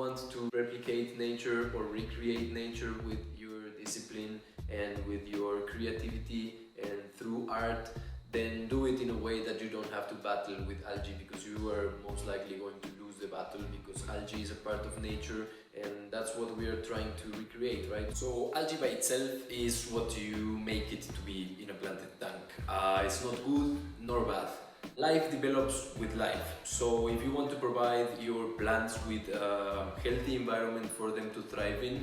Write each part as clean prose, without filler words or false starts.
want to replicate nature or recreate nature with your discipline and with your creativity and through art, then do it in a way that you don't have to battle with algae, because you are most likely going to lose the battle, because algae is a part of nature and that's what we are trying to recreate, right? So algae by itself is what you make it to be in a planted tank. It's not good nor bad. Life develops with life. So if you want to provide your plants with a healthy environment for them to thrive in,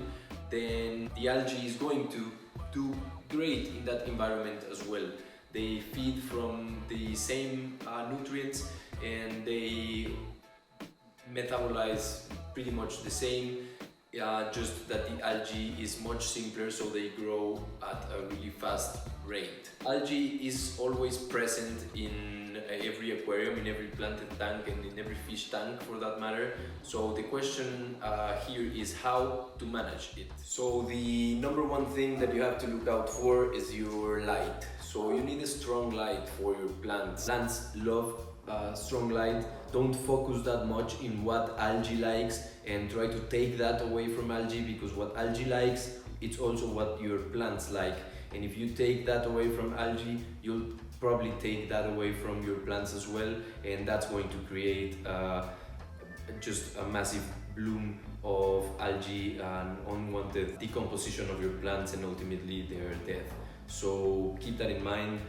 then the algae is going to do great in that environment as well. They feed from the same nutrients and they metabolize pretty much the same, just that the algae is much simpler, so they grow at a really fast rate. Algae is always present in every aquarium, in every planted tank and in every fish tank for that matter. So the question here is how to manage it. So the number one thing that you have to look out for is your light. So you need a strong light for your plants. Plants love strong light. Don't focus that much in what algae likes and try to take that away from algae, because what algae likes, it's also what your plants like. And if you take that away from algae, you'll probably take that away from your plants as well, and that's going to create just a massive bloom of algae and unwanted decomposition of your plants and ultimately their death. So keep that in mind,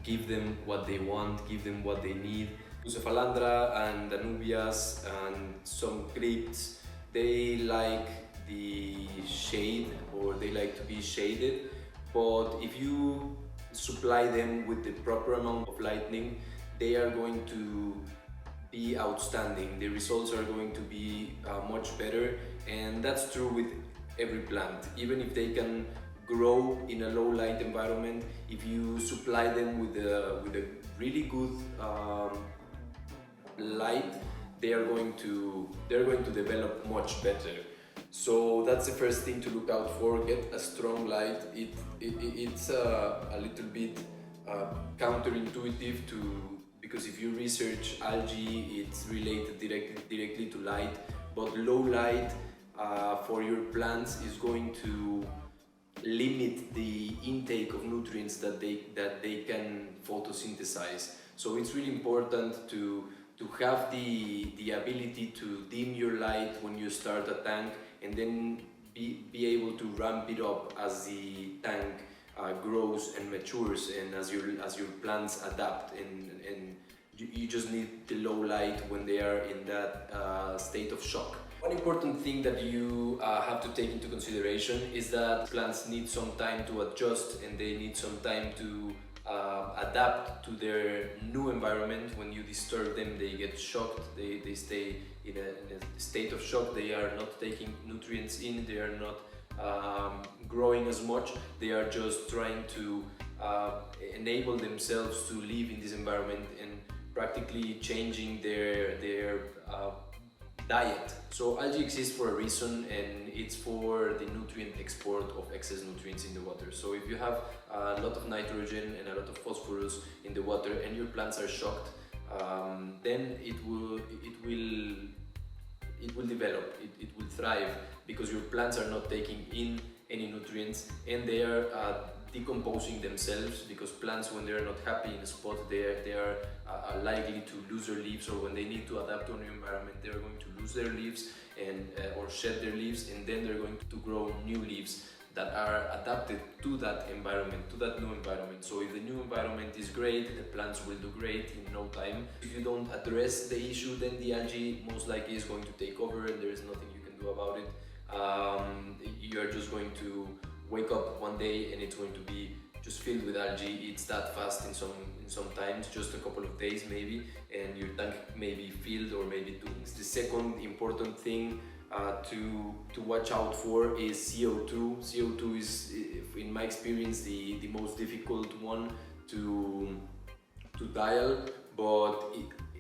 give them what they want, give them what they need. BUCEPHALANDRA and Danubias and some crypts, they like the shade, or they like to be shaded, but if you supply them with the proper amount of lighting, they are going to be outstanding. The results are going to be much better, and that's true with every plant. Even if they can grow in a low light environment, if you supply them with a really good light, they are going to develop much better. So that's the first thing to look out for. Get a strong light. It's a little bit counterintuitive because if you research algae, it's related directly to light, but low light for your plants is going to limit the intake of nutrients that they can photosynthesize. So it's really important to have the ability to dim your light when you start a tank, and then be able to ramp it up as the tank grows and matures, and as your plants adapt, and you just need the low light when they are in that state of shock. One important thing that you have to take into consideration is that plants need some time to adjust, and they need some time to adapt to their new environment. When you disturb them, they get shocked, they stay in a state of shock, they are not taking nutrients in, they are not growing as much, they are just trying to enable themselves to live in this environment and practically changing their diet. So algae exists for a reason, and it's for the nutrient export of excess nutrients in the water. So if you have a lot of nitrogen and a lot of phosphorus in the water and your plants are shocked, then it will develop, it will thrive, because your plants are not taking in any nutrients and they are decomposing themselves, because plants, when they are not happy in a spot, they are likely to lose their leaves, or when they need to adapt to a new environment, they are going to lose their leaves and or shed their leaves, and then they're going to grow new leaves that are adapted to that environment, to that new environment. So if the new environment is great, the plants will do great in no time. If you don't address the issue, then the algae most likely is going to take over and there is nothing you can do about it. You're just going to wake up one day and it's going to be just filled with algae. It's that fast in some times, just a couple of days maybe, and your tank may be filled or maybe two. The second important thing to watch out for is CO2. CO2 is, in my experience, the most difficult one to dial, but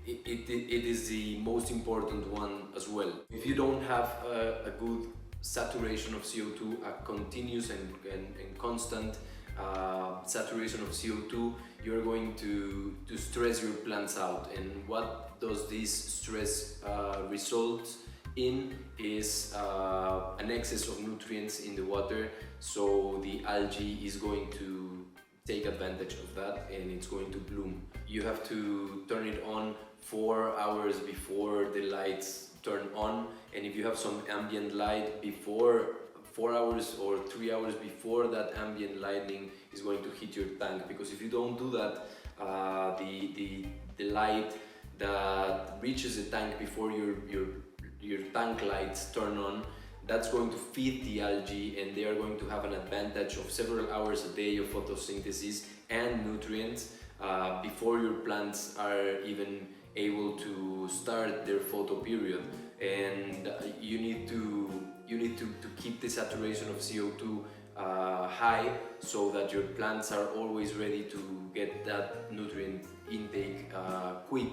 it is the most important one as well. If you don't have a good saturation of CO2, a continuous and constant saturation of CO2, you're going to stress your plants out. And what does this stress result in is an excess of nutrients in the water, so the algae is going to take advantage of that and it's going to bloom. You have to turn it on 4 hours before the lights turn on, and if you have some ambient light before 4 hours or 3 hours before that ambient lighting is going to hit your tank, because if you don't do that, the light that reaches the tank before your tank lights turn on, that's going to feed the algae, and they are going to have an advantage of several hours a day of photosynthesis and nutrients before your plants are even able to start their photo period. And you need to keep the saturation of CO2 high, so that your plants are always ready to get that nutrient intake quick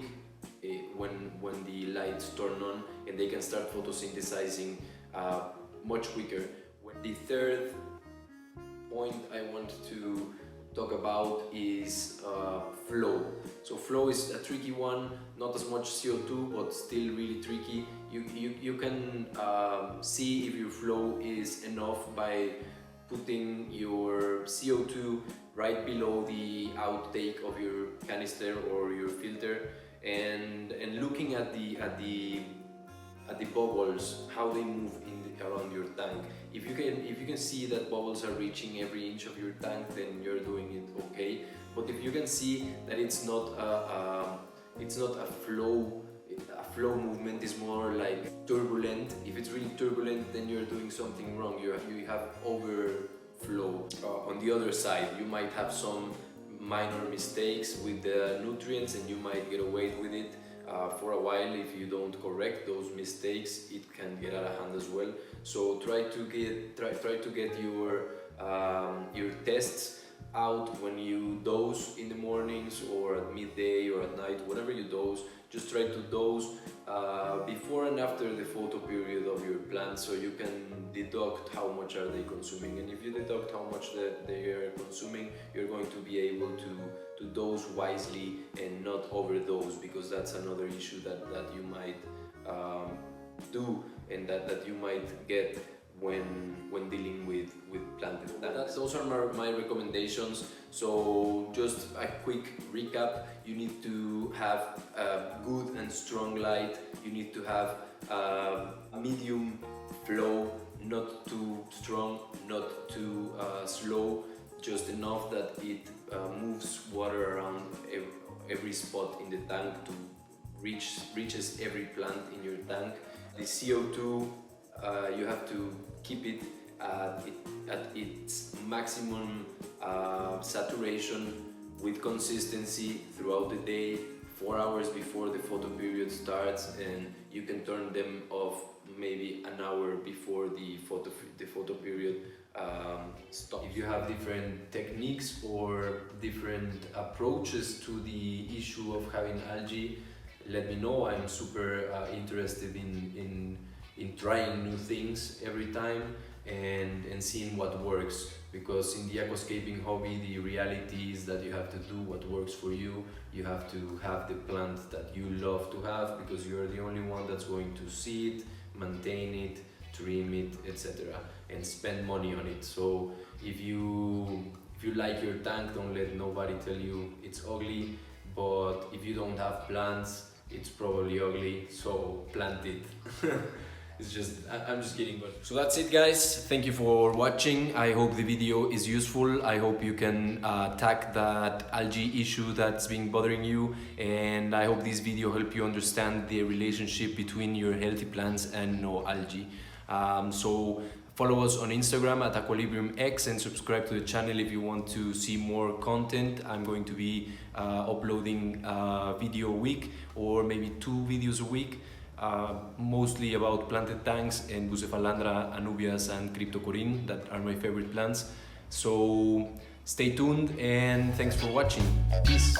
when the lights turn on, and they can start photosynthesizing much quicker. The third point I want to talk about is flow. So flow is a tricky one, not as much CO2, but still really tricky. You can see if your flow is enough by putting your CO2 right below the outtake of your canister or your filter, and looking at the bubbles, how they move around your tank. If you can see that bubbles are reaching every inch of your tank, then you're doing it okay. But if you can see that it's not a flow movement, is more like turbulent. If it's really turbulent, then you're doing something wrong. You have overflow. On the other side, you might have some minor mistakes with the nutrients, and you might get away with it for a while. If you don't correct those mistakes, it can get out of hand as well. So try to get your tests out when you dose in the mornings or at midday or at night, whatever you dose. Just try to dose before and after the photo period of your plants, so you can deduct how much are they consuming. And if you deduct how much that they are consuming, you're going to be able to dose wisely and not overdose, because that's another issue that you might do, and that you might get when dealing with planted tanks. Those are my recommendations. So just a quick recap: you need to have a good and strong light, you need to have a medium flow, not too strong, not too slow, just enough that it moves water around every spot in the tank to reaches every plant in your tank. The CO2, you have to keep it at its maximum saturation with consistency throughout the day, 4 hours before the photo period starts, and you can turn them off maybe an hour before the photo period stops. If you have different techniques or different approaches to the issue of having algae, let me know. I'm super interested in trying new things every time and seeing what works, because in the aquascaping hobby, the reality is that you have to do what works for you. You have to have the plant that you love to have, because you're the only one that's going to see it, maintain it, trim it, etc., and spend money on it. So if you like your tank, don't let nobody tell you it's ugly. But if you don't have plants, it's probably ugly, so plant it. It's just, I'm just kidding. But so that's it, guys. Thank you for watching. I hope the video is useful. I hope you can tackle that algae issue that's been bothering you, and I hope this video helped you understand the relationship between your healthy plants and no algae. So follow us on Instagram at AQUARIUMS and subscribe to the channel if you want to see more content. I'm going to be uploading a video a week, or maybe 2 videos a week. Mostly about planted tanks and BUCEPHALANDRA, Anubias and Cryptocorin, that are my favorite plants. So stay tuned and thanks for watching. Peace!